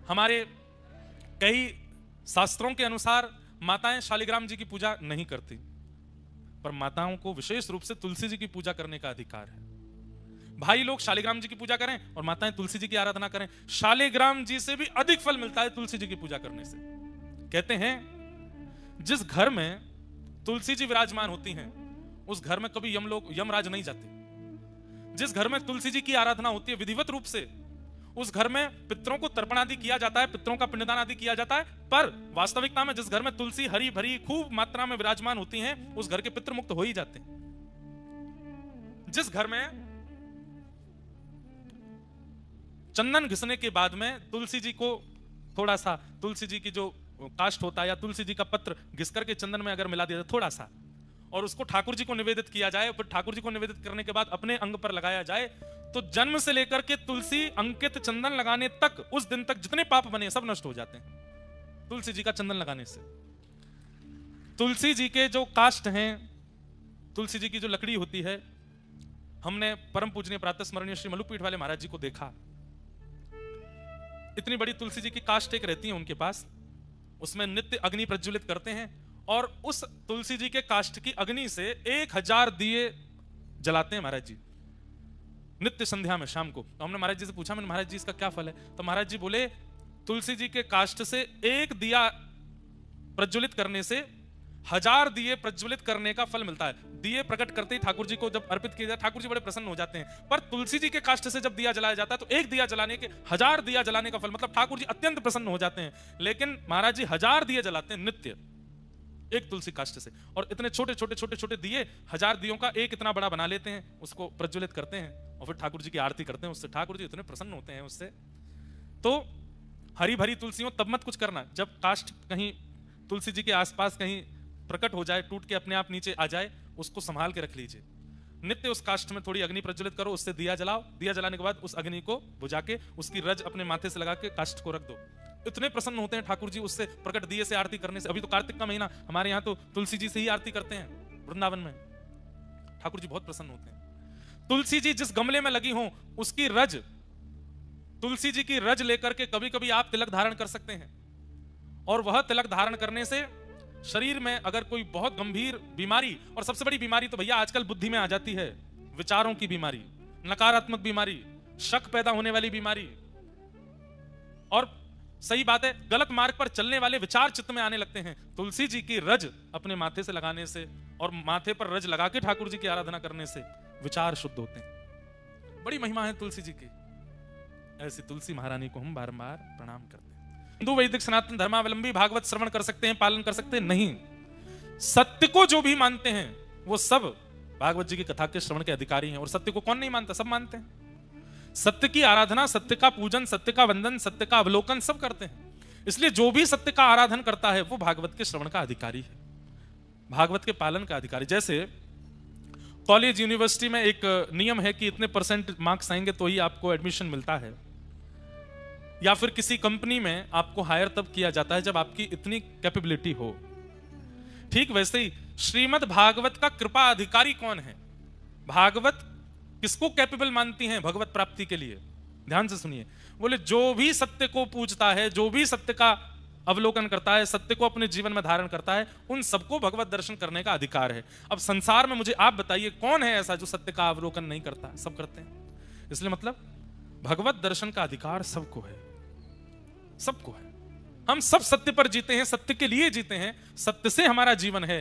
हमारे कई शास्त्रों के अनुसार माताएं शालिग्राम जी की पूजा नहीं करती, पर माताओं को विशेष रूप से तुलसी जी की पूजा करने का अधिकार है। भाई लोग शालिग्राम जी की पूजा करें और माताएं तुलसी जी की आराधना करें, शालिग्राम जी से भी अधिक फल मिलता है तुलसी जी की पूजा करने से। कहते हैं जिस घर में तुलसी जी विराजमान होती हैं उस घर में कभी यमराज नहीं जाते। जिस घर में तुलसी जी की आराधना होती है विधिवत रूप से, उस घर में पितरों को तर्पण आदि किया जाता है, पितरों का पिंडदान आदि किया जाता है, पर वास्तविकता में जिस घर में तुलसी हरी भरी खूब मात्रा में विराजमान होती हैं उस घर के पितृ मुक्त हो ही जाते हैं। जिस घर में चंदन घिसने के बाद में तुलसी जी को थोड़ा सा, तुलसी जी की जो काष्ठ होता है या तुलसी जी का पत्र घिस करके चंदन में अगर मिला दिया जाए थोड़ा सा, और उसको ठाकुर जी को निवेदित किया जाए, फिर ठाकुर जी को निवेदित करने के बाद अपने अंग पर लगाया जाए, तो जन्म से लेकर के तुलसी अंकित चंदन लगाने तक, उस दिन तक जितने पाप बने सब नष्ट हो जाते हैं तुलसी जी का चंदन लगाने से। तुलसी जी के जो काष्ठ हैं, तुलसी जी की जो लकड़ी होती है, हमने परम पूजनीय प्रातः स्मरणीय श्री मलुकपीठ वाले महाराज जी को देखा, इतनी बड़ी तुलसी जी की काष्ठ एक रहती है उनके पास, उसमें नित्य अग्नि प्रज्वलित करते हैं और उस तुलसी जी के काष्ठ की अग्नि से 1000 दिए जलाते हैं महाराज जी नित्य संध्या में शाम को। तो हमने महाराज जी से पूछा, मैंने महाराज जी इसका क्या फल है? तो महाराज जी बोले तुलसी जी के काष्ठ से एक दिया प्रज्वलित करने से 1000 दिए प्रज्वलित करने का फल मिलता है। दिए प्रकट करते ही ठाकुर जी को जब अर्पित किया जाए ठाकुर जी बड़े प्रसन्न हो जाते हैं, पर तुलसी जी के काष्ठ से जब दिया जलाया जाता है तो एक दिया जलाने के 1000 दिया जलाने का फल, मतलब ठाकुर जी अत्यंत प्रसन्न हो जाते हैं। लेकिन महाराज जी 1000 दिए जलाते हैं नित्य एक तुलसी काष्ठ से, और इतने छोटे छोटे छोटे छोटे दिए 1000 दियों का एक इतना बड़ा बना लेते हैं, उसको प्रज्वलित करते हैं और फिर ठाकुर जी की आरती करते हैं उससे। ठाकुर जी इतने प्रसन्न होते हैं उससे। तो हरी भरी तुलसियों तब मत कुछ करना जब काष्ठ कहीं तुलसी जी के आसपास कहीं प्रकट हो जाए, टूट के अपने आप नीचे आ जाए, उसको संभाल के रख लीजिए। नित्य उस काष्ठ में थोड़ी अग्नि प्रज्वलित करो, उससे दिया जलाओ, दिया जलाने के बाद उस अग्नि को बुझा के उसकी रज अपने माथे से लगा के काष्ठ को रख दो। इतने प्रसन्न होते हैं ठाकुर जी उससे, प्रकट दिए से आरती करने से। अभी तो कार्तिक का महीना, हमारे यहाँ तो तुलसी जी से ही आरती करते हैं वृंदावन में, ठाकुर जी बहुत प्रसन्न होते हैं। तुलसी जी जिस गमले में लगी हो उसकी रज, तुलसी जी की रज लेकर के कभी कभी आप तिलक धारण कर सकते हैं, और वह तिलक धारण करने से शरीर में अगर कोई बहुत गंभीर बीमारी, और सबसे बड़ी बीमारी तो भैया आजकल बुद्धि में आ जाती है, विचारों की बीमारी, नकारात्मक बीमारी, शक पैदा होने वाली बीमारी, और सही बात है गलत मार्ग पर चलने वाले विचार चित्त में आने लगते हैं। तुलसी जी की रज अपने माथे से लगाने से और माथे पर रज लगा के ठाकुर जी की आराधना करने से विचार शुद्ध होते हैं। बड़ी महिमा है तुलसी जी की। ऐसी तुलसी महारानी को हम बारंबार प्रणाम करते हैं। हिंदू वैदिक सनातन धर्मावलंबी भागवत श्रवण कर सकते हैं, पालन कर सकते हैं? नहीं। सत्य को जो भी मानते हैं वो सब भागवत जी की कथा के श्रवण के अधिकारी हैं, और सत्य को कौन नहीं मानता? सब मानते हैं। सत्य की आराधना, सत्य का पूजन, सत्य का वंदन, सत्य का अवलोकन सब करते हैं। इसलिए जो भी सत्य का आराधन करता है वो भागवत के श्रवण का अधिकारी है, भागवत के पालन का अधिकारी। जैसे कॉलेज यूनिवर्सिटी में एक नियम है कि इतने परसेंट मार्क्स आएंगे तो ही आपको एडमिशन मिलता है, या फिर किसी कंपनी में आपको हायर तब किया जाता है जब आपकी इतनी कैपेबिलिटी हो। ठीक वैसे ही श्रीमद् भागवत का कृपा अधिकारी कौन है? भागवत किसको कैपेबल मानती हैं भगवत प्राप्ति के लिए? ध्यान से सुनिए। बोले जो भी सत्य को पूजता है, जो भी सत्य का अवलोकन करता है, सत्य को अपने जीवन में धारण करता है, उन सबको भगवत दर्शन करने का अधिकार है। अब संसार में मुझे आप बताइए कौन है ऐसा जो सत्य का अवलोकन नहीं करता? सब करते हैं। इसलिए मतलब भगवत दर्शन का अधिकार सबको है, सबको है। हम सब सत्य पर जीते हैं, सत्य के लिए जीते हैं, सत्य से हमारा जीवन है,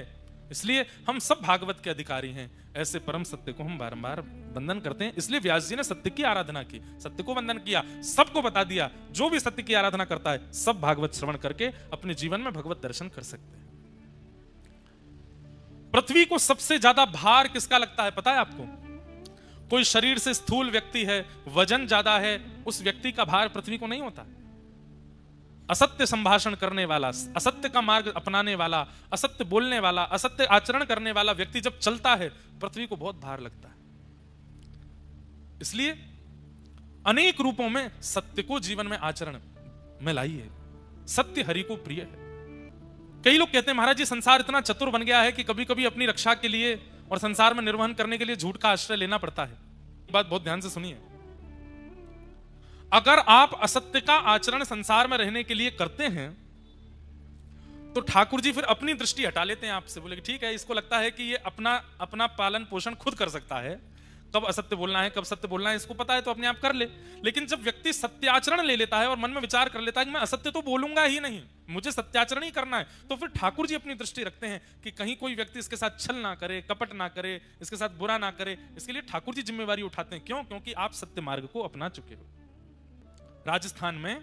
इसलिए हम सब भागवत के अधिकारी हैं। ऐसे परम सत्य को हम बारंबार वंदन करते हैं। इसलिए व्यास जी ने सत्य की आराधना की, सत्य को वंदन किया, सबको बता दिया जो भी सत्य की आराधना करता है सब भागवत श्रवण करके अपने जीवन में भगवत दर्शन कर सकते हैं। पृथ्वी को सबसे ज्यादा भार किसका लगता है पता है आपको? कोई शरीर से स्थूल व्यक्ति है, वजन ज्यादा है, उस व्यक्ति का भार पृथ्वी को नहीं होता। असत्य संभाषण करने वाला, असत्य का मार्ग अपनाने वाला, असत्य बोलने वाला, असत्य आचरण करने वाला व्यक्ति जब चलता है पृथ्वी को बहुत भार लगता है। इसलिए अनेक रूपों में सत्य को जीवन में आचरण में लाइए। सत्य हरि को प्रिय है। कई लोग कहते हैं महाराज जी संसार इतना चतुर बन गया है कि कभी कभी अपनी रक्षा के लिए और संसार में निर्वहन करने के लिए झूठ का आश्रय लेना पड़ता है। बात बहुत ध्यान से सुनिए। अगर आप असत्य का आचरण संसार में रहने के लिए करते हैं तो ठाकुर जी फिर अपनी दृष्टि हटा लेते हैं आपसे, बोले कि ठीक है, इसको लगता है कि ये अपना अपना पालन पोषण खुद कर सकता है, कब असत्य बोलना है कब सत्य बोलना है इसको पता है, तो अपने आप कर ले। लेकिन जब व्यक्ति सत्याचरण ले लेता है और मन में विचार कर लेता है कि मैं असत्य तो बोलूंगा ही नहीं, मुझे सत्याचरण ही करना है, तो फिर ठाकुर जी अपनी दृष्टि रखते हैं कि कहीं कोई व्यक्ति इसके साथ छल ना करे, कपट ना करे, इसके साथ बुरा ना करे। इसके लिए ठाकुर जी जिम्मेवारी उठाते हैं। क्यों? क्योंकि आप सत्य मार्ग को अपना चुके हो। राजस्थान में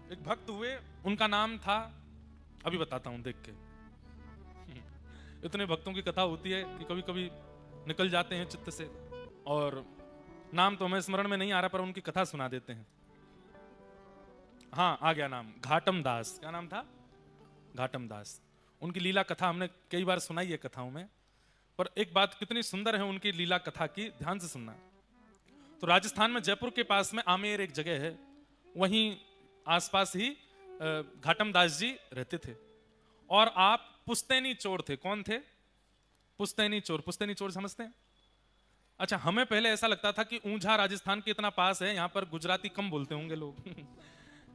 एक भक्त हुए, उनका नाम था, अभी बताता हूं देख के, इतने भक्तों की कथा होती है कि कभी कभी निकल जाते हैं चित्त से, और नाम तो हमें स्मरण में नहीं आ रहा पर उनकी कथा सुना देते हैं। हाँ, आ गया नाम, घाटम दास। क्या नाम था? घाटम दास। उनकी लीला कथा हमने कई बार सुनाई है कथाओं में, पर एक बात कितनी सुंदर है उनकी लीला कथा की, ध्यान से सुनना। तो राजस्थान में जयपुर के पास में आमेर एक जगह है, वहीं आसपास ही घाटम दास जी रहते थे। और आप पुस्तैनी चोर थे। कौन थे? पुस्तैनी चोर। पुस्तैनी चोर समझते हैं? अच्छा, हमें पहले ऐसा लगता था कि ऊंझा राजस्थान के इतना पास है, यहां पर गुजराती कम बोलते होंगे लोग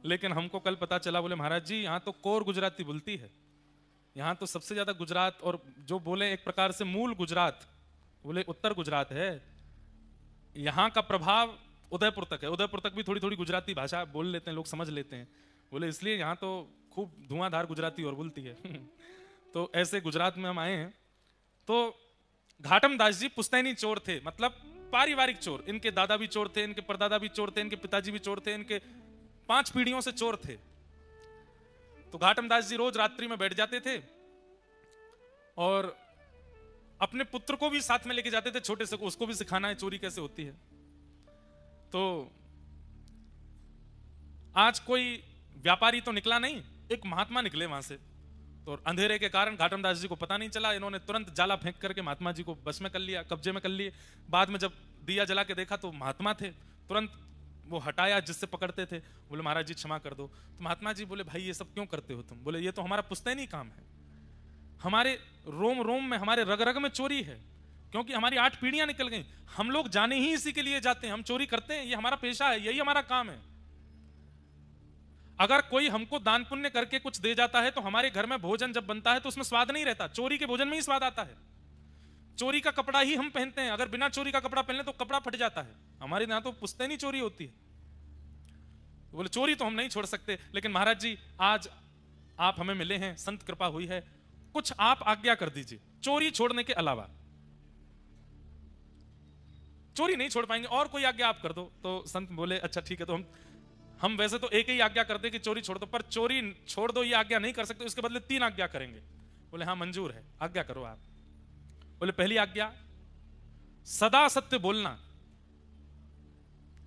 लेकिन हमको कल पता चला, बोले महाराज जी यहां तो कोर गुजराती बोलती है, यहां तो सबसे ज्यादा गुजरात, और जो बोले एक प्रकार से मूल गुजरात, बोले उत्तर गुजरात है, यहां का प्रभाव उदयपुर तक है। उदयपुर तक भी थोड़ी थोड़ी गुजराती भाषा बोल लेते हैं लोग, समझ लेते हैं। बोले इसलिए यहां तो खूब धुआंधार गुजराती और बोलती है तो ऐसे गुजरात में हम आए हैं। तो घाटम दास जी पुस्तैनी चोर थे, मतलब पारिवारिक चोर। इनके दादा भी चोर थे, इनके परदादा भी चोर थे, इनके पिताजी भी चोर थे, इनके 5 पीढ़ियों से चोर थे। तो घाटम दास जी रोज रात्रि में बैठ जाते थे और अपने पुत्र को भी साथ में लेके जाते थे, छोटे से को, उसको भी सिखाना है चोरी कैसे होती है। तो आज कोई व्यापारी तो निकला नहीं, एक महात्मा निकले वहां से। तो अंधेरे के कारण घाटम दास जी को पता नहीं चला, इन्होंने तुरंत जाला फेंक करके महात्मा जी को बस में कर लिया, कब्जे में कर लिए। बाद में जब दिया जला के देखा तो महात्मा थे, तुरंत वो हटाया जिससे पकड़ते थे। बोले महाराज जी क्षमा कर दो। तो महात्मा जी बोले भाई ये सब क्यों करते हो तुम? बोले ये तो हमारा पुस्तैनी काम है, हमारे रोम रोम में, हमारे रग रग में चोरी है, क्योंकि हमारी 8 पीढ़ियां निकल गई, हम लोग जाने ही इसी के लिए जाते हैं, हम चोरी करते हैं, ये हमारा पेशा है, यही हमारा काम है। अगर कोई हमको दान पुण्य करके कुछ दे जाता है तो हमारे घर में भोजन जब बनता है तो उसमें स्वाद नहीं रहता, चोरी के भोजन में ही स्वाद आता है। चोरी का कपड़ा ही हम पहनते हैं, अगर बिना चोरी का कपड़ा पहने तो कपड़ा फट जाता है। हमारे यहां तो पुस्तैनी चोरी होती है। बोले चोरी तो हम नहीं छोड़ सकते, लेकिन महाराज जी आज आप हमें मिले हैं, संत कृपा हुई है, कुछ आप आज्ञा कर दीजिए चोरी छोड़ने के अलावा। चोरी नहीं छोड़ पाएंगे, और कोई आज्ञा आप कर दो। तो संत बोले अच्छा ठीक है, तो हम वैसे तो एक ही आज्ञा करते कि चोरी छोड़ दो, पर चोरी छोड़ दो ये आज्ञा नहीं कर सकते, उसके बदले 3 आज्ञा करेंगे। बोले हाँ मंजूर है, आज्ञा करो आप। बोले पहली आज्ञा, सदा सत्य बोलना,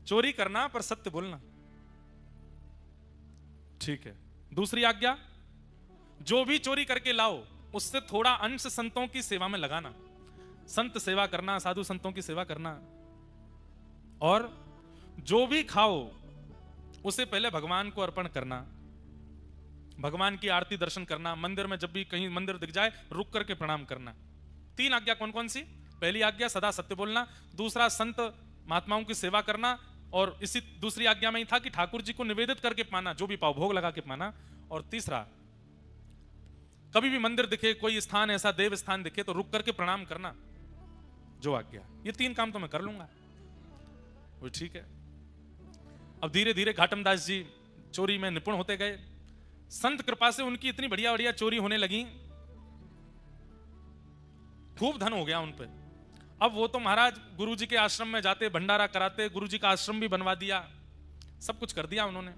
चोरी करना पर सत्य बोलना। ठीक है। दूसरी आज्ञा, जो भी चोरी करके लाओ उससे थोड़ा अंश संतों की सेवा में लगाना, संत सेवा करना, साधु संतों की सेवा करना। और जो भी खाओ उसे पहले भगवान को अर्पण करना, भगवान की आरती दर्शन करना, मंदिर में जब भी कहीं मंदिर दिख जाए रुक करके प्रणाम करना। 3 आज्ञा कौन कौन सी? पहली आज्ञा सदा सत्य बोलना, दूसरा संत महात्माओं की सेवा करना, और इसी दूसरी आज्ञा में ही था कि ठाकुर जी को निवेदित करके पाना, जो भी पाओ भोग लगा के पाना। और तीसरा, कभी भी मंदिर दिखे, कोई स्थान ऐसा देव स्थान दिखे तो रुक करके प्रणाम करना, जो आज्ञा। ये 3 काम तो मैं कर लूंगा। वो ठीक है। अब धीरे धीरे घाटम दास जी चोरी में निपुण होते गए, संत कृपा से उनकी इतनी बढ़िया बढ़िया चोरी होने लगी, खूब धन हो गया उन पे। अब वो तो महाराज गुरुजी के आश्रम में जाते, भंडारा कराते, गुरुजी का आश्रम भी बनवा दिया, सब कुछ कर दिया उन्होंने।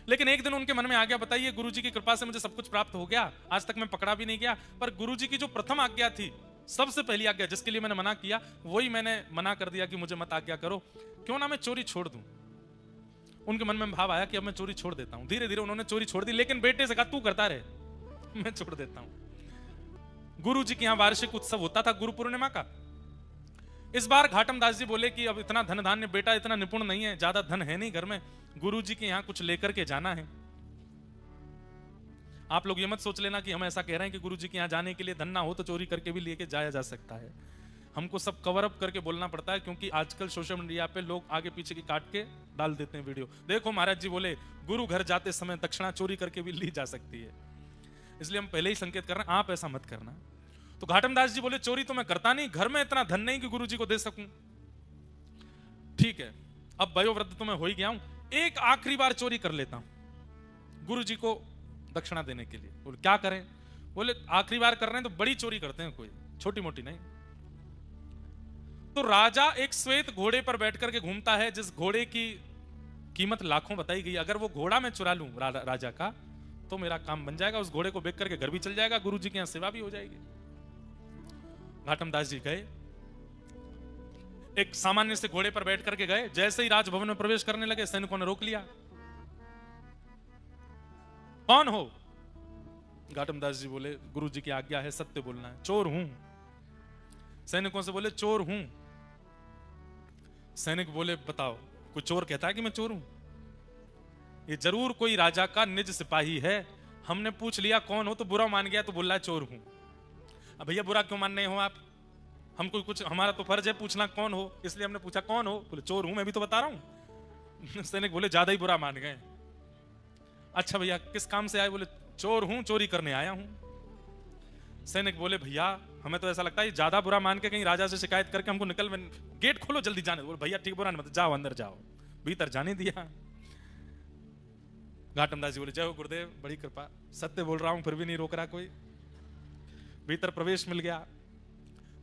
लेकिन एक दिन उनके मन में आ गया, बताइए गुरुजी की कृपा से मुझे सब कुछ प्राप्त हो गया, आज तक मैं पकड़ा भी नहीं गया, पर गुरुजी की जो प्रथम आज्ञा थी, सबसे पहली आज्ञा जिसके लिए मैंने मना किया, वही मैंने मना कर दिया कि मुझे मत आज्ञा करो, क्यों ना मैं चोरी छोड़ दूं। उनके मन में भाव आया कि अब मैं चोरी छोड़ देता हूं। धीरे धीरे उन्होंने चोरी छोड़ दी, लेकिन बेटे से कहा तू करता रहे, मैं छोड़ देता हूं। गुरुजी के यहां वार्षिक उत्सव होता था गुरु पूर्णिमा का। इस बार घाटम दास जी बोले कि अब इतना धन धान्य, बेटा इतना निपुण नहीं है, ज्यादा धन है नहीं घर में, गुरुजी के यहां कुछ लेकर के जाना है। आप लोग ये मत सोच लेना कि हम ऐसा कह रहे हैं कि गुरुजी के यहां जाने के लिए धन ना हो तो चोरी करके भी लेके जाया जा सकता है। हमको सब कवर अप करके बोलना पड़ता है, क्योंकि आजकल सोशल मीडिया पे लोग आगे पीछे की काट के डाल देते हैं वीडियो। देखो महाराज जी बोले गुरु घर जाते समय दक्षिणा चोरी करके भी ली जा सकती है, इसलिए हम पहले ही संकेत कर रहे हैं आप ऐसा मत करना। तो घाटम दास जी बोले चोरी तो मैं करता नहीं, घर में इतना धन नहीं कि गुरु जी को दे सकूं। ठीक है, अब वयोवृद्ध तो मैं हो ही गया हूं, एक आखिरी बार चोरी कर लेता हूं गुरु जी को दक्षिणा देने के लिए। बोले क्या करें? बोले आखिरी बार कर रहे हैं तो बड़ी चोरी करते हैं, कोई छोटी मोटी नहीं। तो राजा एक श्वेत घोड़े पर बैठ करके घूमता है, जिस घोड़े की कीमत लाखों बताई गई। अगर वो घोड़ा मैं चुरा लूं राजा का तो मेरा काम बन जाएगा, उस घोड़े को बेच करके घर भी चल जाएगा, गुरु जी के यहां सेवा भी हो जाएगी। घाटम दास जी गए, एक सामान्य से घोड़े पर बैठ करके गए। जैसे ही राजभवन में प्रवेश करने लगे सैनिकों ने रोक लिया। कौन हो? घाटम दास जी बोले गुरु जी की आज्ञा है, सत्य बोलना है। चोर हूं। सैनिकों से बोले चोर हूं। सैनिक बोले बताओ, कोई चोर कहता है कि मैं चोर हूं? ये जरूर कोई राजा का निज सिपाही है। हमने पूछ लिया कौन हो तो बुरा मान गया, तो बोल रहा है चोर हूं। अब भैया बुरा क्यों मान रहे हो आप? हमको कुछ, हमारा तो फर्ज है पूछना कौन हो, इसलिए हमने पूछा कौन हो। बोले चोर हूं, मैं भी तो बता रहा हूं। सैनिक बोले ज्यादा ही बुरा मान गए। अच्छा भैया किस काम से आए? बोले चोर हूं, चोरी करने आया हूं। सैनिक बोले भैया हमें तो ऐसा लगता है ज्यादा बुरा मान के कहीं राजा से शिकायत करके हमको गेट खोलो जल्दी जाने। बोले भैया ठीक बुरा मत, जाओ अंदर जाओ। भीतर जाने दिया। घाटम दास जी बोले जय हो गुरुदेव, बड़ी कृपा, सत्य बोल रहा हूं फिर भी नहीं रोक रहा कोई। भीतर प्रवेश मिल गया।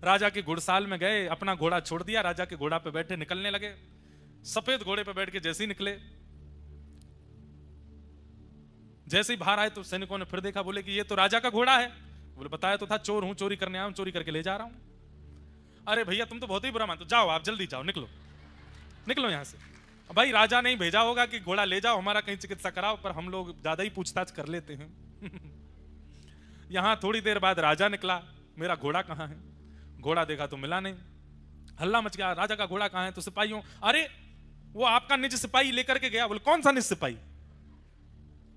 राजा के घुड़साल में गए, अपना घोड़ा छोड़ दिया, राजा के घोड़ा पे बैठे निकलने लगे। सफेद घोड़े पे बैठ के जैसे ही निकले, जैसे ही बाहर आए तो सैनिकों ने फिर देखा, बोले कि ये तो राजा का घोड़ा है। बोले बताया तो था चोर हूं, चोरी करने आया हूं, चोरी करके ले जा रहा हूं। अरे भैया तुम तो बहुत ही बुरा मानते हो, जाओ आप जल्दी जाओ, निकलो निकलो यहां से। भाई राजा नहीं भेजा होगा कि घोड़ा ले जाओ हमारा कहीं चिकित्सा कराओ, पर हम लोग ज्यादा ही पूछताछ कर लेते हैं। यहां थोड़ी देर बाद राजा निकला, मेरा घोड़ा कहां है? घोड़ा देखा तो मिला नहीं। हल्ला मच गया, राजा का घोड़ा कहां है? तो सिपाहियों, अरे वो आपका निज सिपाही लेकर के गया। बोले कौन सा निज सिपाही?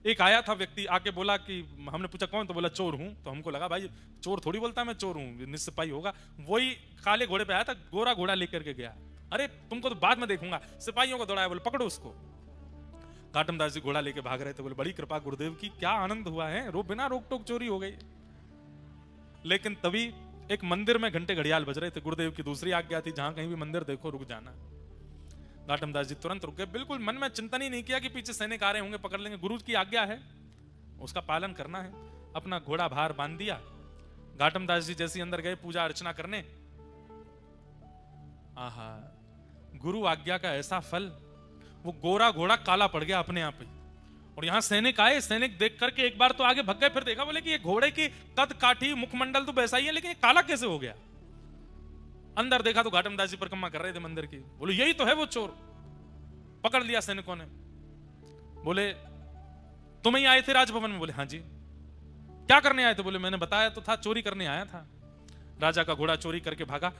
एक आया था व्यक्ति, आके बोला कि हमने पूछा कौन, तो बोला चोर हूं। तो हमको लगा भाई चोर थोड़ी बोलता मैं चोर हूं, निज सिपाही होगा। वही काले घोड़े पे आया था, गोरा घोड़ा लेकर के गया। अरे तुमको तो बाद में देखूंगा। सिपाहियों को दौड़ाया, बोले पकड़ो उसको। घाटम दास जी घोड़ा लेके भाग रहे थे। बोले बड़ी कृपा गुरुदेव की, क्या आनंद हुआ है, बिना रोक टोक चोरी हो गई। लेकिन तभी एक मंदिर में घंटे घड़ियाल बज रहे थे। गुरुदेव की दूसरी आज्ञा थी, जहां कहीं भी मंदिर देखो रुक जाना। घाटम दास जी तुरंत रुक गए, बिल्कुल मन में चिंतन ही नहीं किया कि पीछे सैनिक आ रहे होंगे पकड़ लेंगे। गुरु की आज्ञा है, उसका पालन करना है। अपना घोड़ा बाहर बांध दिया। घाटम दास जी जैसे अंदर गए पूजा अर्चना करने, आहा गुरु आज्ञा का ऐसा फल, वो गोरा घोड़ा काला पड़ गया अपने आप ही। और यहां सैनिक आए, सैनिक देख करके एक बार तो आगे भग गए, फिर देखा, बोले कि ये घोड़े की कद काठी मुखमंडल तो वैसा ही है, लेकिन ये काला कैसे हो गया? अंदर देखा तो घाटम दास जी परिक्रमा कर रहे थे मंदिर की। बोले यही तो है वो चोर। पकड़ लिया सैनिकों ने। बोले तुम ही आए थे राजभवन में? बोले हाँ जी। क्या करने आए थे? बोले मैंने बताया तो था चोरी करने आया था। राजा का घोड़ा चोरी करके भागा।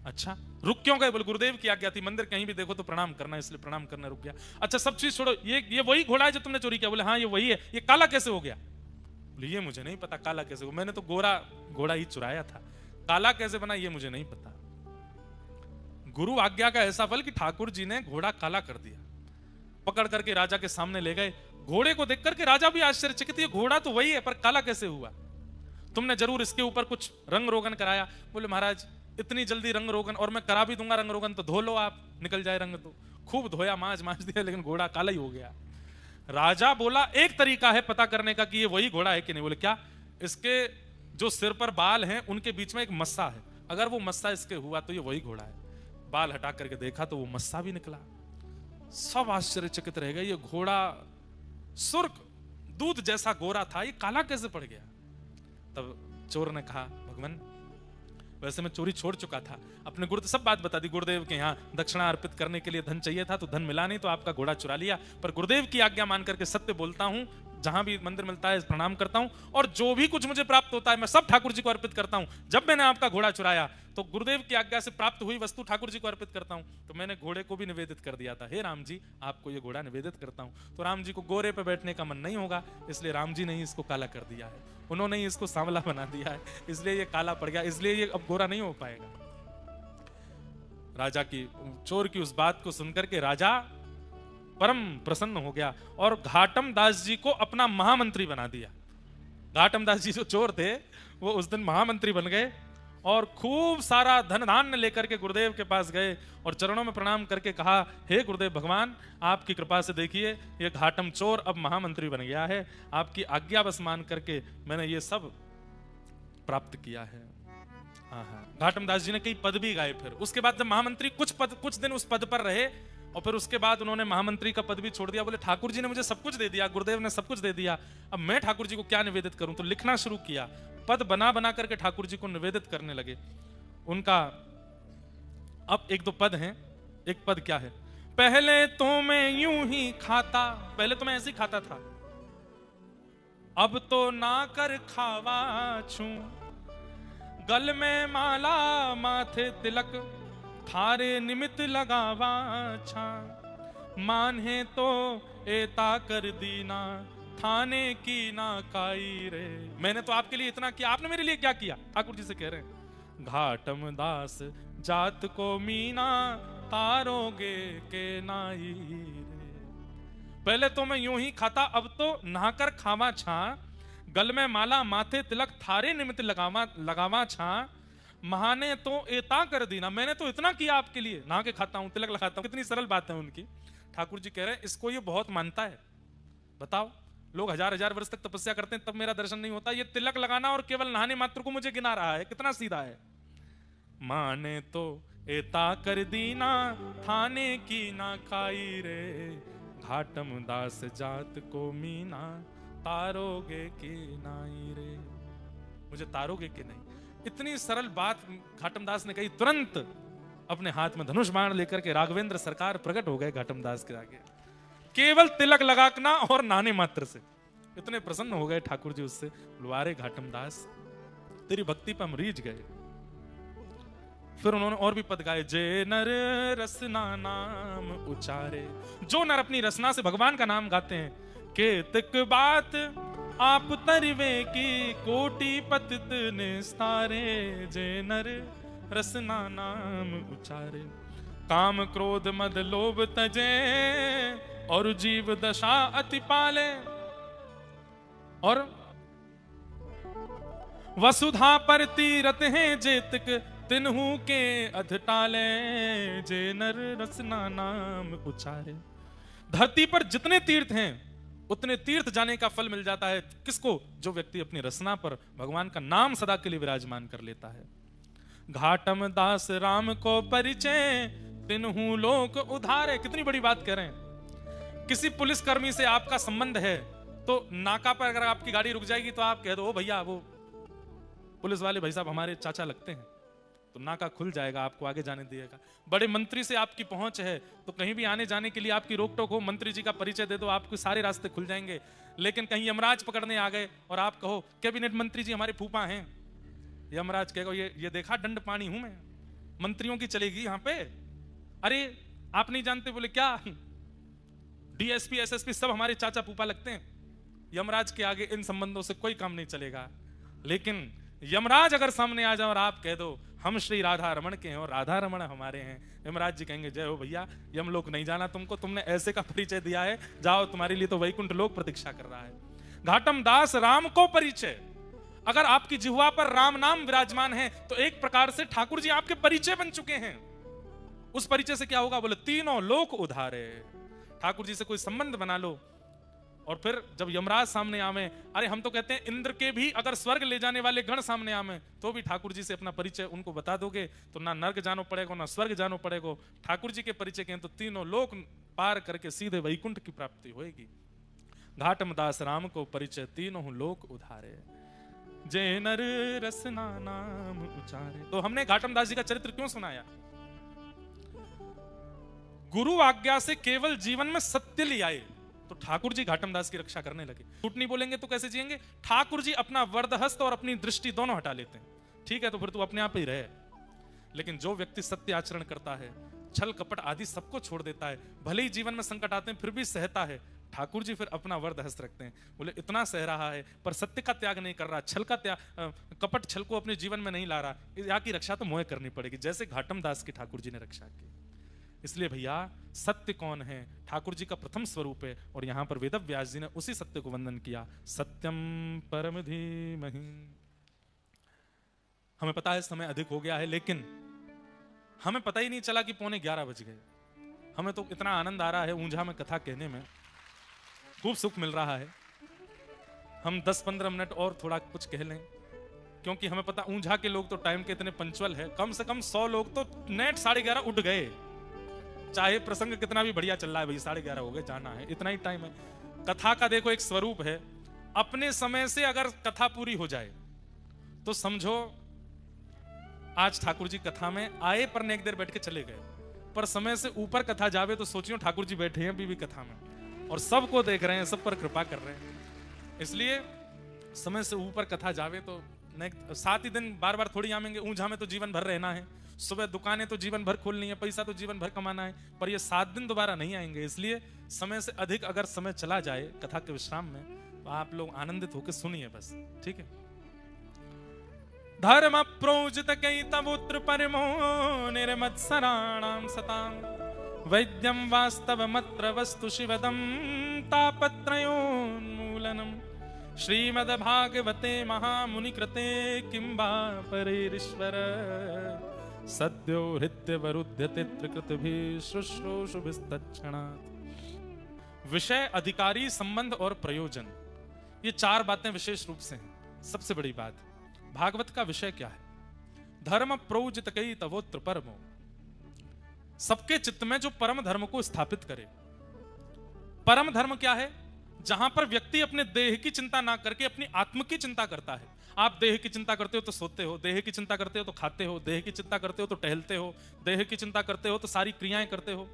अच्छा रुक क्यों गए? बोले गुरुदेव की आज्ञा थी, मंदिर कहीं भी देखो तो प्रणाम करना, इसलिए प्रणाम करना रुक गया। अच्छा सब चीज छोड़ो, ये वही घोड़ा है जो तुमने चोरी किया? बोले हाँ ये वही है। ये काला कैसे हो गया? बोले ये मुझे नहीं पता काला कैसे हो, मैंने तो गोरा घोड़ा ही चुराया था, काला कैसे बना ये मुझे नहीं पता। गुरु आज्ञा का ऐसा फल कि ठाकुर जी ने घोड़ा काला कर दिया। पकड़ करके राजा के सामने ले गए। घोड़े को देख करके राजा भी आश्चर्यचकित, ये घोड़ा तो वही है पर काला कैसे हुआ? तुमने जरूर इसके ऊपर कुछ रंग रोगन कराया। बोले महाराज इतनी जल्दी रंग रोगन, और मैं करा भी दूंगा रंग रोगन तो धो लो आप, निकल जाए रंग। तो खूब धोया, मांज दिया, लेकिन घोड़ा काला ही हो गया। राजा बोला एक तरीका है पता करने का कि ये वही घोड़ा है कि नहीं। बोले क्या? इसके जो सिर पर बाल हैं उनके बीच में एक मस्सा है, अगर वो मस्सा इसके हुआ तो ये वही घोड़ा है। बाल हटा करके देखा तो वो मस्सा भी निकला। सब आश्चर्यचकित रह गए, ये घोड़ा सुर्ख दूध जैसा गोरा था, ये काला कैसे पड़ गया? तब चोर ने कहा भगवान वैसे मैं चोरी छोड़ चुका था, अपने गुरु सब बात बता दी। गुरुदेव के यहाँ दक्षिणा अर्पित करने के लिए धन चाहिए था तो धन मिला नहीं, तो आपका घोड़ा चुरा लिया, पर गुरुदेव की आज्ञा मान करके सत्य बोलता हूँ, जहां भी मंदिर मिलता है प्रणाम करता हूं, और जो भी कुछ मुझे प्राप्त होता है मैं सब ठाकुर जी को अर्पित करता हूं। जब मैंने आपका घोड़ा चुराया तो गुरुदेव की आज्ञा से प्राप्त हुई वस्तु ठाकुर जी को अर्पित करता हूं। तो मैंने घोड़े को भी निवेदित कर दिया था, हे राम जी आपको ये घोड़ा निवेदित करता हूं। तो राम जी को गोरे पे बैठने का मन नहीं होगा, इसलिए राम जी ने ही इसको काला कर दिया है, उन्होंने ही इसको सांवला बना दिया है, इसलिए ये काला पड़ गया, इसलिए ये अब गोरा नहीं हो पाएगा। राजा की, चोर की उस बात को सुनकर के राजा परम प्रसन्न हो गया और घाटम दास जी को अपना महामंत्री बना दिया। घाटम दास जी जो चोर थे वो उस दिन महामंत्री बन गए और खूब सारा धन धान्य लेकर के गुरुदेव के पास गए और चरणों में प्रणाम करके कहा, हे गुरुदेव भगवान, आपकी कृपा से देखिए ये घाटम चोर अब महामंत्री बन गया है, आपकी आज्ञा बस मान करके मैंने ये सब प्राप्त किया है। घाटम दास जी ने कई पद भी गाए। फिर उसके बाद जब महामंत्री कुछ दिन उस पद पर रहे और फिर उसके बाद उन्होंने महामंत्री का पद भी छोड़ दिया। बोले ठाकुर जी ने मुझे सब कुछ दे दिया, गुरुदेव ने सब कुछ दे दिया, अब मैं ठाकुर जी को क्या निवेदित करूं। तो लिखना शुरू किया, पद बना बना करके ठाकुर जी को निवेदित करने लगे। उनका अब एक दो पद हैं। एक पद क्या है, पहले तो मैं यूं ही खाता, पहले तो मैं ऐसे ही खाता था, अब तो ना कर खावा छू, गल में माला माथे तिलक, थारे निमित्त लगावा छा, माने तो एता कर दीना, थाने की ना काई रे। मैंने तो आपके लिए इतना किया, आपने मेरे लिए क्या किया? ठाकुर जी से कह रहे हैं, घाटम दास जात को मीना, तारोगे के नाई रे। पहले तो मैं यूं ही खाता, अब तो नहाकर खावा छा, गल में माला माथे तिलक, थारे निमित्त लगावा छा, महाने तो एता कर दीना। मैंने तो इतना किया आपके लिए, नहा के खाता हूं, तिलक लगाता हूं। कितनी सरल बात है उनकी। ठाकुर जी कह रहे हैं इसको ये बहुत मानता है। बताओ, लोग हजार हजार वर्ष तक तपस्या करते हैं तब मेरा दर्शन नहीं होता, ये तिलक लगाना और केवल नहाने मात्र को मुझे गिना रहा है, कितना सीधा है। माने तो एता कर दीना, थाने की ना खाई रे, घाटम दास जात को मीना, तारोगे की नाई रे। मुझे तारोगे कि नहीं। इतनी सरल बात घाटम दास ने कही, तुरंत अपने हाथ में धनुष बाण लेकर के राघवेंद्र सरकार प्रकट हो गए घाटम दास के आगे, केवल तिलक लगाना और नहाने मात्र से। इतने प्रसन्न हो गए ठाकुर जी उससे। लुआरे घाटम दास, तेरी भक्ति पर हम रीझ गए। फिर उन्होंने और भी पद गाए, जे नर रसना नाम उचारे। जो नर अपनी रसना से भगवान का नाम गाते हैं, केतक बात आप तरिवे की, कोटि पतित निस्तारे, जे नर रसना नाम उचारे, काम क्रोध मद लोभ तजे, और जीव दशा अति पाले, और वसुधा पर तीरथ हैं जेतक, तिन्हू के अधटाले, जे नर रसना नाम उचारे। धरती पर जितने तीर्थ हैं उतने तीर्थ जाने का फल मिल जाता है किसको? जो व्यक्ति अपनी रसना पर भगवान का नाम सदा के लिए विराजमान कर लेता है। घाटम दास राम को परिचय, तिन्हू लोक उधारे। कितनी बड़ी बात कह रहे हैं। किसी पुलिस कर्मी से आपका संबंध है तो नाका पर अगर आपकी गाड़ी रुक जाएगी तो आप कह दो, ओ भैया वो पुलिस वाले भाई साहब हमारे चाचा लगते हैं, तो नाका खुल जाएगा, आपको आगे जाने दिएगा। बड़े मंत्री से आपकी पहुंच है तो कहीं भी आने जाने के लिए आपकी रोक टोक हो, मंत्री जी का परिचय दे दो, आपको सारे रास्ते खुल जाएंगे। लेकिन कहीं यमराज पकड़ने आ गए और आप कहो कैबिनेट मंत्री जी हमारे फूफा हैं, यमराज कहेगा ये देखा दंड पानी हूं मैं, मंत्रियों की चलेगी यहां पे। अरे आप नहीं जानते? बोले क्या, डीएसपी एसएसपी सब हमारे चाचा फूफा लगते हैं। यमराज के आगे इन संबंधों से कोई काम नहीं चलेगा। लेकिन यमराज अगर सामने आ जाए और आप कह दो हम श्री राधा रमण के हैं और राधा रमण हमारे हैं, यमराज जी कहेंगे जय हो भैया, यमलोक नहीं जाना तुमको, तुमने ऐसे का परिचय दिया है, जाओ तुम्हारे लिए तो वैकुंठ लोक प्रतीक्षा कर रहा है। घाटम दास राम को परिचय। अगर आपकी जिह्वा पर राम नाम विराजमान है तो एक प्रकार से ठाकुर जी आपके परिचय बन चुके हैं। उस परिचय से क्या होगा? बोले तीनों लोक उधारे। ठाकुर जी से कोई संबंध बना लो और फिर जब यमराज सामने आवे, अरे हम तो कहते हैं इंद्र के भी अगर स्वर्ग ले जाने वाले गण सामने आवे तो भी ठाकुर जी से अपना परिचय उनको बता दोगे तो ना नर्क जानो पड़ेगा ना स्वर्ग जानो पड़ेगा। ठाकुर जी के परिचय के तो तीनों लोक पार करके सीधे वैकुंठ की प्राप्ति होगी। घाटम दास राम को परिचय, तीनों लोक उधारे, जय नर रसना नाम उचारे। तो हमने घाटम दास जी का चरित्र क्यों सुनाया? गुरु आज्ञा से केवल जीवन में सत्य ले आए तो ठाकुर जी घाटम दास की रक्षा करने लगे। झूठ नहीं बोलेंगे तो कैसे जिएंगे? ठाकुर जी अपना वरदहस्त और अपनी दृष्टि दोनों हटा लेते हैं। ठीक है तो फिर तू अपने आप ही रहे। लेकिन जो व्यक्ति सत्य आचरण करता है, छल कपट आदि सबको छोड़ देता है, भले ही जीवन में संकट आते हैं फिर भी सहता है, ठाकुर जी फिर अपना वरद हस्त रखते हैं, बोले इतना सह रहा है पर सत्य का त्याग नहीं कर रहा, छल का त्याग, कपट छल को अपने जीवन में नहीं ला रहा, यहाँ की रक्षा तो मोह करनी पड़ेगी, जैसे घाटम दास की ठाकुर जी ने रक्षा की। इसलिए भैया सत्य कौन है? ठाकुर जी का प्रथम स्वरूप है, और यहां पर वेद व्यास जी ने उसी सत्य को वंदन किया, सत्यम परम धीमहि। हमें पता है समय अधिक हो गया है, लेकिन हमें पता ही नहीं चला कि 11:15 बज गए। हमें तो इतना आनंद आ रहा है ऊंझा में कथा कहने में, खूब सुख मिल रहा है। हम 10-15 मिनट और थोड़ा कुछ कह लें, क्योंकि हमें पता ऊंझा के लोग तो टाइम के इतने पंचुअल है, कम से कम 100 लोग तो नेट 11:30 उठ गए, चाहे प्रसंग कितना भी बढ़िया चल रहा है, भाई 11:30 हो गए, जाना है, इतना ही टाइम है। कथा का देखो एक स्वरूप है, अपने समय से अगर कथा पूरी हो जाए तो समझो आज ठाकुर जी कथा में आए पर ने एक देर बैठ के चले गए, पर समय से ऊपर कथा जावे तो सोचियो ठाकुर जी बैठे हैं अभी भी कथा में और सबको देख रहे हैं, सब पर कृपा कर रहे हैं। इसलिए समय से ऊपर कथा जावे तो 7 ही दिन बार बार थोड़ी आएंगे। ऊंझा में तो जीवन भर रहना है, सुबह दुकानें तो जीवन भर खोलनी है, पैसा तो जीवन भर कमाना है, पर ये 7 दिन दोबारा नहीं आएंगे। इसलिए समय से अधिक अगर समय चला जाए कथा के विश्राम में तो आप लोग आनंदित होकर सुनिए बस, ठीक है। धर्म प्रोजित कई तवोत्र परमो निर्मत्सराणाम सतां वैद्यम वास्तव मत्र वस्तु शिवदम तापत्रयोन्मूलनम श्रीमद् भागवते महामुनि कृते किंबा परेरीश्वर सद्यो हृत्य वरुध्यते त्रिकृतभिः शुश्रूषुभिस्तत्क्षणात्। विषय, अधिकारी, संबंध और प्रयोजन, ये 4 बातें विशेष रूप से हैं। सबसे बड़ी बात, भागवत का विषय क्या है? धर्म प्रोजित कई तवोत्र परमो, सबके चित्त में जो परम धर्म को स्थापित करे। परम धर्म क्या है? जहां पर व्यक्ति अपने देह की चिंता ना करके अपनी आत्म की चिंता करता है। आप देह की चिंता करते हो तो सोते हो, देह की चिंता करते हो तो खाते हो, देह की चिंता करते हो तो टहलते हो, देह की चिंता करते हो तो सारी क्रियाएं करते हो।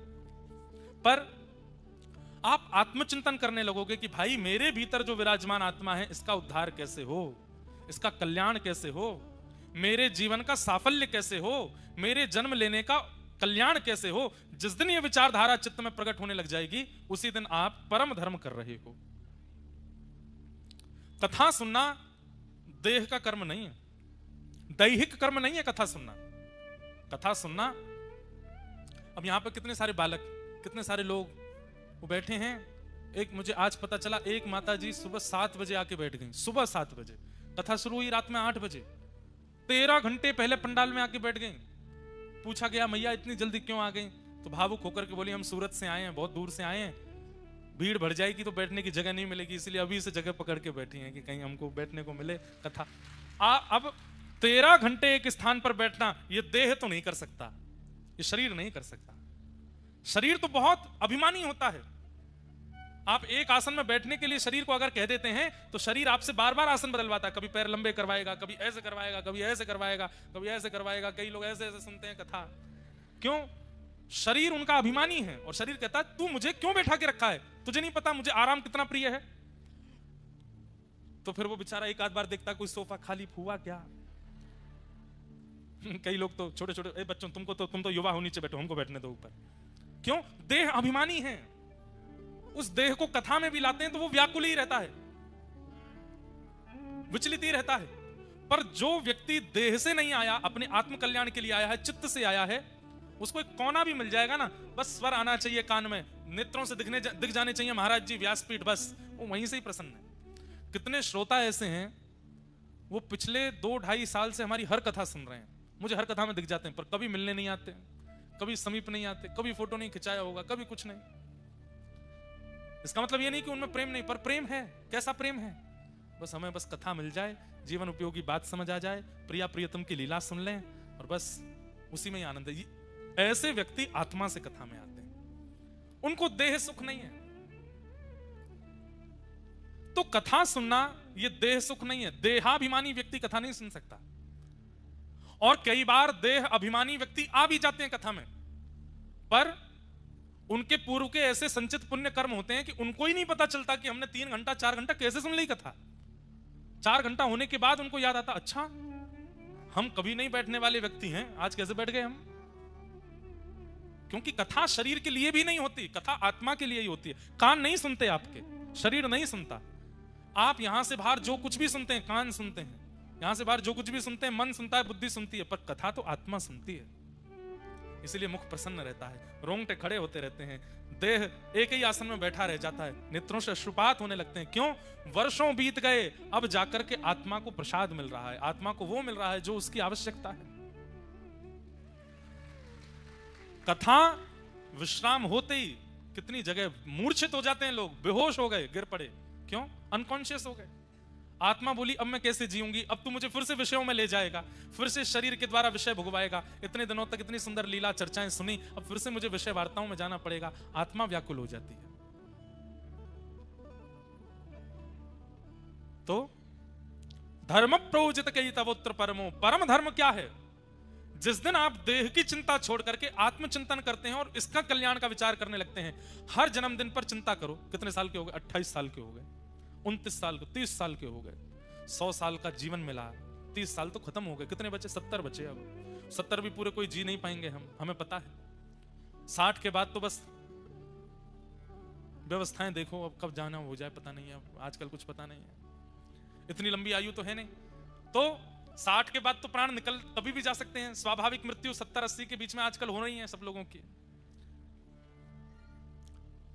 पर आप आत्मचिंतन करने लगोगे कि भाई मेरे भीतर जो विराजमान आत्मा है इसका उद्धार कैसे हो, इसका कल्याण कैसे हो, मेरे जीवन का साफल्य कैसे हो, मेरे जन्म लेने का कल्याण कैसे हो। जिस दिन ये विचारधारा चित्त में प्रकट होने लग जाएगी उसी दिन आप परम धर्म कर रहे हो। कथा सुनना देह का कर्म नहीं है, दैहिक कर्म नहीं है कथा सुनना। कथा सुनना, अब यहां पर कितने सारे बालक, कितने सारे लोग वो बैठे हैं। एक मुझे आज पता चला, एक माता जी सुबह 7 बजे आके बैठ गई, सुबह 7 बजे, कथा शुरू हुई रात में 8 बजे, 13 घंटे पहले पंडाल में आके बैठ गई। पूछा गया मैया इतनी जल्दी क्यों आ गई? तो भावुक होकर के बोली हम सूरत से आए हैं, बहुत दूर से आए हैं, भीड़ बढ़ जाएगी तो बैठने की जगह नहीं मिलेगी, इसलिए अभी से जगह पकड़ के बैठी हैं कि कहीं हमको बैठने को मिले कथा। अब 13 घंटे एक स्थान पर बैठना ये देह तो नहीं कर सकता, ये शरीर नहीं कर सकता। शरीर तो बहुत अभिमानी होता है। आप एक आसन में बैठने के लिए शरीर को अगर कह देते हैं तो शरीर आपसे बार बार आसन बदलवाता है, कभी पैर लंबे करवाएगा, कभी ऐसे करवाएगा, कभी ऐसे करवाएगा, कभी ऐसे करवाएगा। कई लोग ऐसे ऐसे सुनते हैं कथा, क्यों? शरीर उनका अभिमानी है और शरीर कहता है तू मुझे क्यों बैठा के रखा है, तुझे नहीं पता मुझे आराम कितना प्रिय है। तो फिर वो बेचारा एक आध बार देखता कोई सोफा खाली, हुआ क्या। कई लोग तो छोटे छोटे बच्चों, तुम तो युवा हो, नीचे बैठो, हमको बैठने दो ऊपर। क्यों? देह अभिमानी है। उस देह को कथा में भी लाते हैं तो वो व्याकुल ही रहता है, विचलित ही रहता है। पर जो व्यक्ति देह से नहीं आया, अपने आत्म कल्याण के लिए आया है, चित्त से आया है, उसको एक कोना भी मिल जाएगा ना, बस स्वर आना चाहिए कान में, नेत्रों से दिख जाने चाहिए महाराज जी व्यासपीठ, बस वो वहीं से ही प्रसन्न है। कितने श्रोता ऐसे हैं वो पिछले 2-2.5 साल से हमारी हर कथा सुन रहे हैं, मुझे हर कथा में दिख जाते हैं, पर कभी मिलने नहीं आते, कभी समीप नहीं आते, कभी फोटो नहीं खिंचाया होगा, कभी कुछ नहीं। इसका मतलब ये नहीं कि उनमें प्रेम नहीं, पर प्रेम है। कैसा प्रेम है? बस हमें बस कथा मिल जाए, जीवन उपयोगी बात समझ आ जाए, प्रिया प्रियतम की लीला सुन लें और बस उसी में ही आनंद है। ऐसे व्यक्ति आत्मा से कथा में आते हैं, उनको देह सुख नहीं है। तो कथा सुनना ये देह सुख नहीं है। देहाभिमानी व्यक्ति कथा नहीं सुन सकता। और कई बार देह अभिमानी व्यक्ति आ भी जाते हैं कथा में, पर उनके पूर्व के ऐसे संचित पुण्य कर्म होते हैं कि उनको ही नहीं पता चलता कि हमने 3 घंटा 4 घंटा कैसे सुन ली कथा। 4 घंटा होने के बाद उनको याद आता, अच्छा हम कभी नहीं बैठने वाले व्यक्ति हैं, आज कैसे बैठ गए हम। क्योंकि कथा शरीर के लिए भी नहीं होती, कथा आत्मा के लिए ही होती है। कान नहीं सुनते आपके, शरीर नहीं सुनता। आप यहां से बाहर जो कुछ भी सुनते हैं कान सुनते हैं, यहां से बाहर जो कुछ भी सुनते हैं मन सुनता है, बुद्धि सुनती है, पर कथा तो आत्मा सुनती है। इसलिए मुख प्रसन्न रहता है, रोंगटे खड़े होते रहते हैं, देह एक ही आसन में बैठा रह जाता है, नेत्रों से अश्रुपात होने लगते हैं। क्यों? वर्षों बीत गए, अब जाकर के आत्मा को प्रसाद मिल रहा है, आत्मा को वो मिल रहा है जो उसकी आवश्यकता है। कथा विश्राम होते ही कितनी जगह मूर्छित हो जाते हैं लोग, बेहोश हो गए, गिर पड़े। क्यों? अनकॉन्शियस हो गए। आत्मा बोली अब मैं कैसे जीऊंगी, अब तू मुझे फिर से विषयों में ले जाएगा, फिर से शरीर के द्वारा विषय भुगवाएगा। इतने दिनों तक इतनी सुंदर लीला चर्चाएं सुनी, अब फिर से मुझे विषय वार्ताओं में जाना पड़ेगा। आत्मा व्याकुल हो जाती है। तो धर्म प्रोजित कई तवोत्र परमो, परम धर्म क्या है? जिस दिन आप देह की चिंता छोड़ करके आत्मचिंतन करते हैं और इसका कल्याण का विचार करने लगते हैं। हर जन्मदिन पर चिंता करो। कितने साल के हो गए? 28 साल के हो गए, 29 साल के, 30 साल के हो गए, 100 साल का जीवन मिला, 30 साल तो खत्म हो गए। कितने बचे? 70 बचे। अब 70 भी पूरे कोई जी नहीं पाएंगे हम, हमें पता है। 60 के बाद तो बस व्यवस्थाएं देखो, अब कब जाना हो जाए पता नहीं है, अब आजकल कुछ पता नहीं है, इतनी लंबी आयु तो है नहीं। तो 60 के बाद तो प्राण निकल कभी भी जा सकते हैं। स्वाभाविक मृत्यु 70-80 के बीच में आजकल हो रही है सब लोगों की।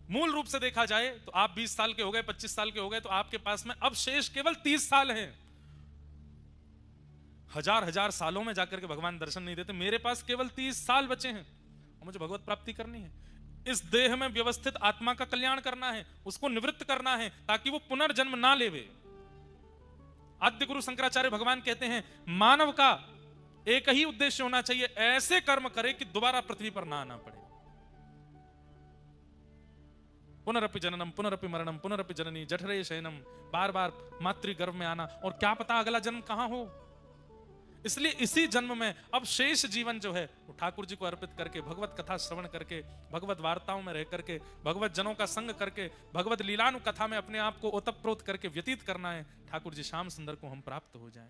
मूल रूप से देखा जाए तो आप 20 साल के हो गए, 25 साल के हो गए, तो आपके पास में अब शेष केवल 30 साल हैं। हजार सालों में जाकर के भगवान दर्शन नहीं देते। मेरे पास केवल 30 साल बचे हैं और मुझे भगवत प्राप्ति करनी है। इस देह में व्यवस्थित आत्मा का कल्याण करना है, उसको निवृत्त करना है ताकि वो पुनर्जन्म ना लेवे। आद्य गुरु शंकराचार्य भगवान कहते हैं मानव का एक ही उद्देश्य होना चाहिए, ऐसे कर्म करे कि दोबारा पृथ्वी पर ना आना पड़े। पुनरपि जननम पुनरपि मरणम पुनरपि जननी जठरे शयनम, बार बार मातृ गर्भ में आना, और क्या पता अगला जन्म कहां हो। इसलिए इसी जन्म में अब शेष जीवन जो है वो ठाकुर जी को अर्पित करके, भगवत कथा श्रवण करके, भगवत वार्ताओं में रह करके, भगवत जनों का संग करके, भगवत लीलानु कथा में अपने आप को ओतप्रोत करके व्यतीत करना है। ठाकुर जी श्याम सुंदर को हम प्राप्त हो जाएं।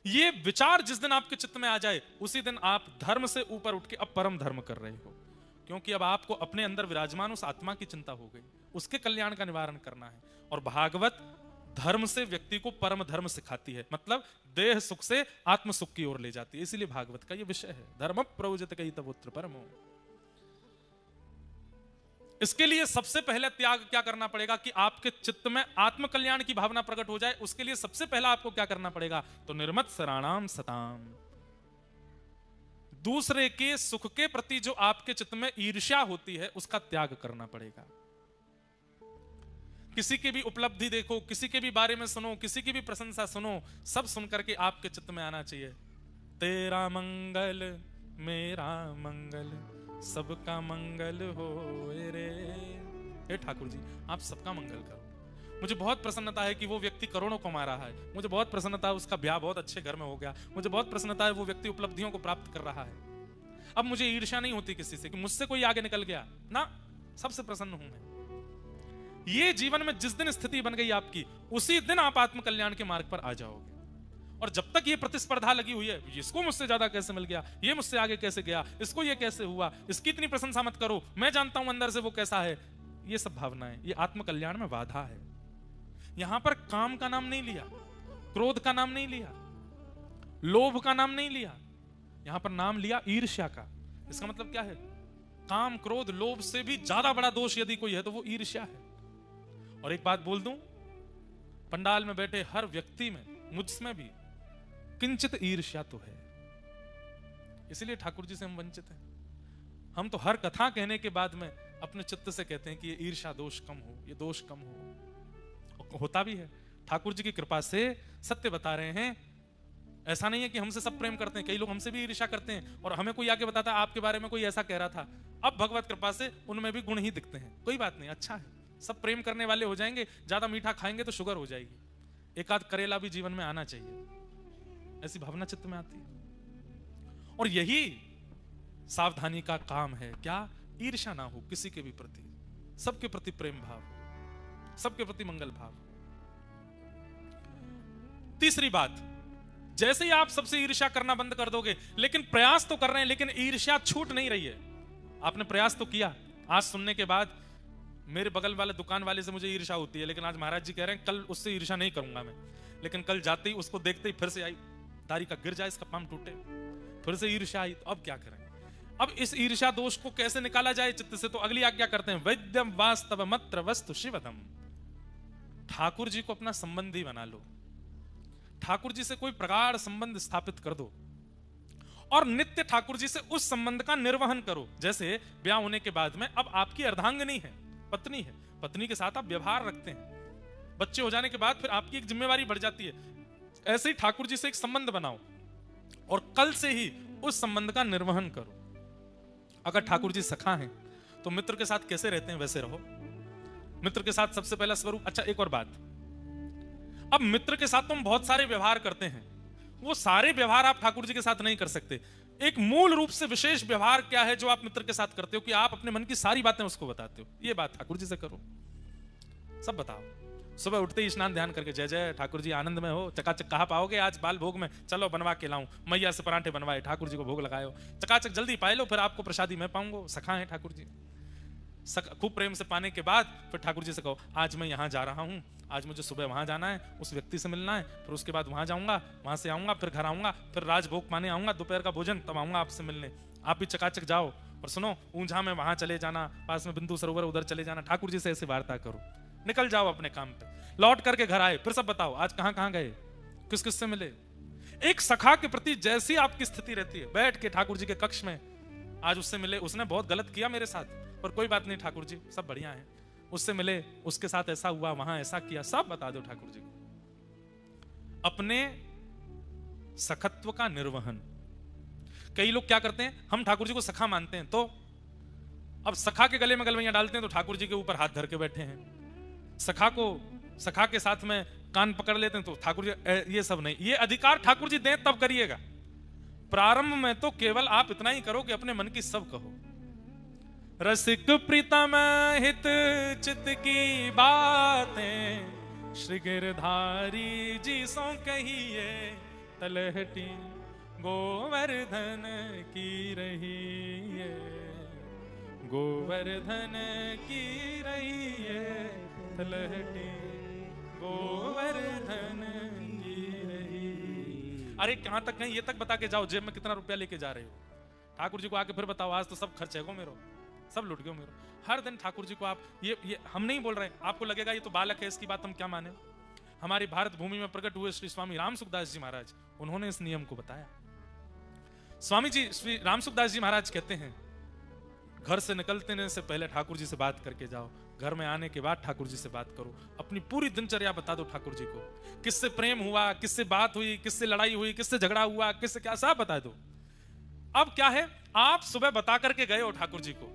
ये विचार जिस दिन आपके चित्त में आ जाए, उसी दिन आप धर्म से ऊपर उठ के अब परम धर्म कर रहे हो। क्योंकि अब आपको अपने अंदर विराजमान उस आत्मा की चिंता हो गई, उसके कल्याण का निवारण करना है। और भागवत धर्म से व्यक्ति को परम धर्म सिखाती है, मतलब देह सुख से आत्म सुख की ओर ले जाती है। इसीलिए भागवत का ये विषय है, धर्म प्रयोजित कई तवोत्र परमो। इसके लिए सबसे पहले त्याग क्या करना पड़ेगा कि आपके चित्त में आत्म कल्याण की भावना प्रकट हो जाए। उसके लिए सबसे पहला आपको क्या करना पड़ेगा? तो निर्मत्सराणाम सताम, दूसरे के सुख के प्रति जो आपके चित्त में ईर्ष्या होती है उसका त्याग करना पड़ेगा। किसी की भी उपलब्धि देखो, किसी के भी बारे में सुनो, किसी की भी प्रशंसा सुनो, सब सुनकर के आपके चित्त में आना चाहिए तेरा मंगल मेरा मंगल सबका मंगल हो रे। हे ठाकुर जी आप सबका मंगल करो। मुझे बहुत प्रसन्नता है कि वो व्यक्ति करोड़ों कमा रहा है, मुझे बहुत प्रसन्नता है उसका ब्याह बहुत अच्छे घर में हो गया, मुझे बहुत प्रसन्नता है वो व्यक्ति उपलब्धियों को प्राप्त कर रहा है। अब मुझे ईर्ष्या नहीं होती किसी से कि मुझसे कोई आगे निकल गया ना, सबसे प्रसन्न हूं मैं। ये जीवन में जिस दिन स्थिति बन गई आपकी, उसी दिन आप आत्म कल्याण के मार्ग पर आ जाओगे। और जब तक ये प्रतिस्पर्धा लगी हुई है, इसको मुझसे ज्यादा कैसे मिल गया, ये मुझसे आगे कैसे गया, इसको ये कैसे हुआ, इसकी इतनी प्रशंसा मत करो, मैं जानता हूं अंदर से वो कैसा है, ये सब भावनाएं, ये आत्म कल्याण में बाधा है। यहां पर काम का नाम नहीं लिया, क्रोध का नाम नहीं लिया, लोभ का नाम नहीं लिया, यहां पर नाम लिया ईर्ष्या का। इसका मतलब क्या है? काम क्रोध लोभ से भी ज्यादा बड़ा दोष यदि कोई है तो वो ईर्ष्या है। और एक बात बोल दूं, पंडाल में बैठे हर व्यक्ति में, मुझमें भी किंचित ईर्ष्या तो है। इसलिए ठाकुर जी से हम वंचित हैं। हम तो हर कथा कहने के बाद में अपने चित्त से कहते हैं कि ये ईर्ष्या दोष कम हो, ये दोष कम हो, और होता भी है। ठाकुर जी की कृपा से सत्य बता रहे हैं। ऐसा नहीं है कि हमसे सब प्रेम करते हैं, कई लोग हमसे भी ईर्ष्या करते हैं और हमें कोई आके बताता है आपके बारे में कोई ऐसा कह रहा था। अब भगवत कृपा से उनमें भी गुण ही दिखते हैं, कोई बात नहीं, अच्छा है, सब प्रेम करने वाले हो जाएंगे। ज्यादा मीठा खाएंगे तो शुगर हो जाएगी, एक आध करेला भी जीवन में आना चाहिए, ऐसी भावना चित्त में आती है। और यही सावधानी का काम है, क्या? ईर्ष्या ना हो किसी के भी प्रति, सबके प्रति प्रेम भाव, सबके प्रति मंगल भाव। तीसरी बात, जैसे ही आप सबसे ईर्ष्या करना बंद कर दोगे, लेकिन प्रयास तो कर रहे हैं, लेकिन ईर्ष्या छूट नहीं रही है। आपने प्रयास तो किया, आज सुनने के बाद मेरे बगल वाले दुकान वाले से मुझे ईर्ष्या होती है, लेकिन आज महाराज जी कह रहे हैं कल उससे ईर्ष्या नहीं करूंगा मैं। लेकिन कल जाते ही उसको देखते ही फिर से आई, दाढ़ी का गिर जाए, इसका पाम टूटे, फिर से ईर्ष्या आई। तो अब क्या करें? अब इस ईर्ष्या दोष को कैसे निकाला जाए चित्त से? तो अगली आज्ञा करते हैं, वैद्यम वास्तव मत्र वस्तु शिवदम। ठाकुर जी को अपना संबंधी बना लो, ठाकुर जी से कोई प्रगाढ़ संबंध स्थापित कर दो और नित्य ठाकुर जी से उस संबंध का निर्वहन करो। जैसे ब्याह होने के बाद में अब आपकी अर्धांगिनी है, पत्नी है, पत्नी के साथ आप व्यवहार रखते हैं, बच्चे हो जाने के बाद फिर आपकी एक जिम्मेवारी बढ़ जाती है। ऐसे ही ठाकुर जी से एक संबंध बनाओ और कल से ही उस संबंध का निर्वहन करो। अगर ठाकुर जी सखा हैं तो मित्र के साथ कैसे रहते हैं वैसे रहो। मित्र के साथ सबसे पहला स्वरूप। अच्छा, एक और बात, अब मित्र के साथ तो हम बहुत सारे व्यवहार करते हैं, वो सारे व्यवहार आप ठाकुर जी के साथ नहीं कर सकते। एक मूल रूप से विशेष व्यवहार क्या है जो आप मित्र के साथ करते हो कि आप अपने मन की सारी बातें उसको बताते हो। ये बात ठाकुर जी से करो, सब बताओ। सुबह उठते ही स्नान ध्यान करके, जय जय ठाकुर जी आनंद में हो, चकाचक कहाँ पाओगे आज बाल भोग में, चलो बनवा के लाऊं, मैया से परांठे बनवाए, ठाकुर जी को भोग लगाए हो, चकाचक जल्दी पाए लो, फिर आपको प्रसादी मैं पाऊंगा। सखा है ठाकुर जी। खूब प्रेम से पाने के बाद फिर ठाकुर जी से कहो, आज मैं यहाँ जा रहा हूँ, आज मुझे सुबह वहां जाना है, उस व्यक्ति से मिलना है, फिर उसके बाद वहां जाऊंगा, वहां से आऊंगा, फिर घर आऊंगा, फिर राजभोग पाने आऊंगा, दोपहर का भोजन, तब आऊंगा आपसे मिलने। आप भी चकाचक जाओ और सुनो, ऊंझा में वहां चले जाना, पास में बिंदु सरोवर उधर चले जाना, ठाकुर जी से ऐसे वार्ता करो, निकल जाओ अपने काम पे। लौट करके घर आए, फिर सब बताओ आज कहां कहां गए, किस किस से मिले। एक सखा के प्रति जैसी आपकी स्थिति रहती है, बैठ के ठाकुर जी के कक्ष में, आज उससे मिले, उसने बहुत गलत किया मेरे साथ, पर कोई बात नहीं ठाकुर जी, सब बढ़िया है, उससे मिले, उसके साथ ऐसा हुआ, वहां ऐसा किया, सब बता दो ठाकुर जी को। अपने सखत्व का निर्वहन। कई लोग क्या करते हैं, हम ठाकुर जी को सखा मानते हैं, तो अब सखा के गले में गलवैया डालते हैं तो ठाकुर जी के ऊपर हाथ धर के बैठे हैं। सखा के साथ में कान पकड़ लेते हैं तो ठाकुर जी, ये सब नहीं, ये अधिकार ठाकुर जी दें तब करिएगा। प्रारंभ में तो केवल आप इतना ही करो कि अपने मन की सब कहो। रसिक प्रीतम हित चित की बातें, श्री गिरधारी जी सो कहिए, तलहटी गोवर्धन की रही है, गोवर्धन की रही है, तलहटी गोवर्धन की रही। अरे कहां तक कहीं ये तक बता के जाओ जेब में कितना रुपया लेके जा रहे हो। ठाकुर जी को आके फिर बताओ, आज तो सब खर्च है गो मेरो, सब लुट गयो मेरो। हर दिन ठाकुर जी को आप ये हम नहीं बोल रहे, आपको लगेगा ये तो बालक है, इसकी बात हम क्या माने। हमारी भारत भूमि में प्रकट हुए श्री स्वामी राम सुखदास जी महाराज, उन्होंने इस नियम को बताया। स्वामी जी श्री राम सुखदास जी महाराज कहते हैं, घर से निकलने से पहले ठाकुर जी से बात करके जाओ, घर में आने के बाद ठाकुर जी से बात करो, अपनी पूरी दिनचर्या बता दो ठाकुर जी को, किससे प्रेम हुआ, किससे बात हुई, किससे लड़ाई हुई, किससे झगड़ा हुआ, किससे क्या, सब बता दो। अब क्या है, आप सुबह बता करके गए हो ठाकुर जी को,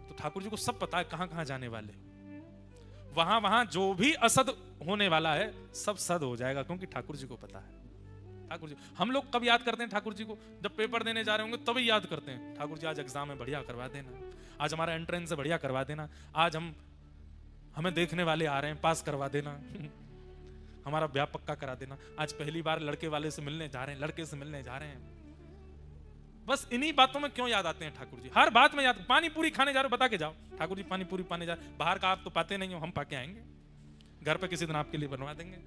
तो ठाकुर जी को सब पता है कहां कहां जाने वाले, वहां वहां जो भी असद होने वाला है सब सद हो जाएगा, क्योंकि ठाकुर जी को पता है। ठाकुर जी, हम लोग कब याद करते हैं ठाकुर जी को, जब पेपर देने जा रहे होंगे तभी याद करते हैं, ठाकुर जी आज एग्जाम में बढ़िया करवा देना, आज हमारा एंट्रेंस से बढ़िया करवा देना, आज हमें देखने वाले आ रहे हैं, पास करवा देना हमारा ब्याह पक्का करा देना, आज पहली बार लड़के वाले से मिलने जा रहे हैं, लड़के से मिलने जा रहे हैं। बस इन्हीं बातों में क्यों याद आते हैं ठाकुर जी, हर बात में याद। पानी पूरी खाने जा रहे हो, बता के जाओ, ठाकुर जी पानी पूरी पाने जा रहे, बाहर का आप तो पाते नहीं हो, हम पाके आएंगे, घर पे किसी दिन आपके लिए बनवा देंगे।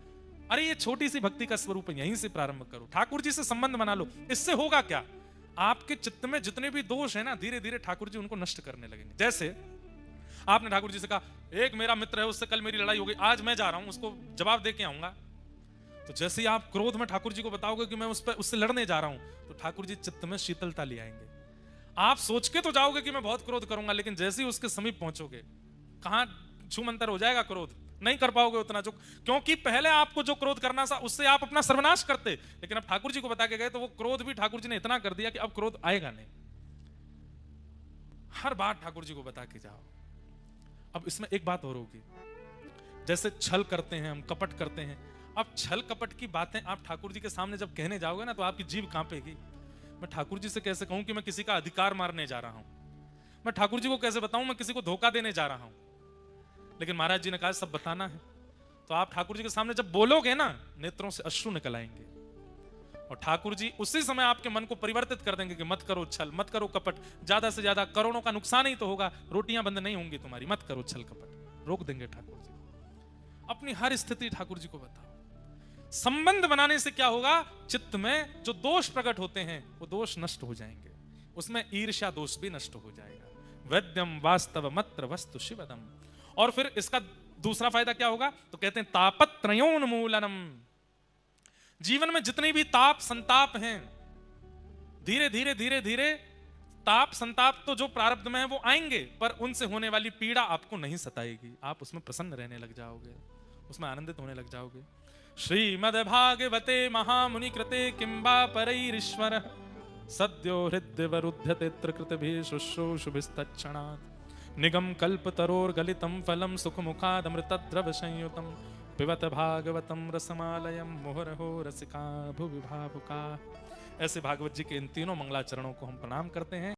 अरे ये छोटी सी भक्ति का स्वरूप है, यहीं से प्रारंभ करो, ठाकुर जी से संबंध बना लो। इससे होगा क्या, आपके चित्त में जितने भी दोष है ना, धीरे धीरे ठाकुर जी उनको नष्ट करने लगेंगे। जैसे आपने ठाकुर जी से कहा, एक मेरा मित्र है, उससे कल मेरी लड़ाई हो गई, आज मैं जा रहा हूं उसको जवाब दे के आऊंगा, तो जैसे ही आप क्रोध में ठाकुर जी को बताओगे कि मैं उससे लड़ने जा रहा हूं, तो ठाकुर जी चित्त में शीतलता ले आएंगे। आप सोच के तो जाओगे कि मैं बहुत क्रोध करूंगा, लेकिन जैसे ही उसके समीप पहुंचोगे, कहां छूमंतर हो जाएगा क्रोध, नहीं कर पाओगे उतना, जो क्योंकि पहले आपको जो क्रोध करना था उससे आप अपना सर्वनाश करते, लेकिन अब ठाकुर जी को बता के गए तो वो क्रोध भी ठाकुर जी ने इतना कर दिया कि अब क्रोध आएगा नहीं। हर बात ठाकुर जी को बता के जाओ। अब इसमें एक बात और होगी, जैसे छल करते हैं हम, कपट करते हैं, अब छल कपट की बातें आप ठाकुर जी के सामने जब कहने जाओगे ना, तो आपकी जीभ कांपेगी। मैं ठाकुर जी से कैसे कहूं कि मैं किसी का अधिकार मारने जा रहा हूं, मैं ठाकुर जी को कैसे बताऊं मैं किसी को धोखा देने जा रहा हूं, लेकिन महाराज जी ने कहा सब बताना है। तो आप ठाकुर जी के सामने जब बोलोगे ना, नेत्रों से अश्रु निकल आएंगे और ठाकुर जी उसी समय आपके मन को परिवर्तित कर देंगे कि मत करो छल, मत करो कपट, ज्यादा से ज्यादा करोड़ों का नुकसान ही तो होगा, रोटियां बंद नहीं होंगी तुम्हारी, मत करो छल कपट, रोक देंगे ठाकुर जी। अपनी हर स्थिति ठाकुर जी को बताओ। संबंध बनाने से क्या होगा, चित्त में जो दोष प्रकट होते हैं वो दोष नष्ट हो जाएंगे, उसमें ईर्ष्या दोष भी नष्ट हो जाएगा। वैद्यम वास्तव मत्र वस्तु शिवदम। और फिर इसका दूसरा फायदा क्या होगा, तो कहते हैं तापत्रयोन्मूलनम। जीवन में जितने भी ताप संताप हैं, धीरे धीरे धीरे धीरे ताप संताप तो जो प्रारब्ध में है वो आएंगे, पर उनसे होने वाली पीड़ा आपको नहीं सताएगी, आप उसमें प्रसन्न रहने लग जाओगे, उसमें आनंदित होने लग जाओगे। श्रीमद् भागवते महामुनि कृते किंबा परैरीश्वर सद्यो हृद्यवरुध्यते त्रिकृतभिः शुश्रूषुभिस्तत्क्षणात् निगम कल्पतरोर्गलितं फलं सुखमुखादमृतद्रव संयुतं पिबत भागवतं रसमालयं मुहुरहो रसिका भुवि भावुका। ऐसे भागवत जी के इन तीनों मंगलाचरणों को हम प्रणाम करते हैं।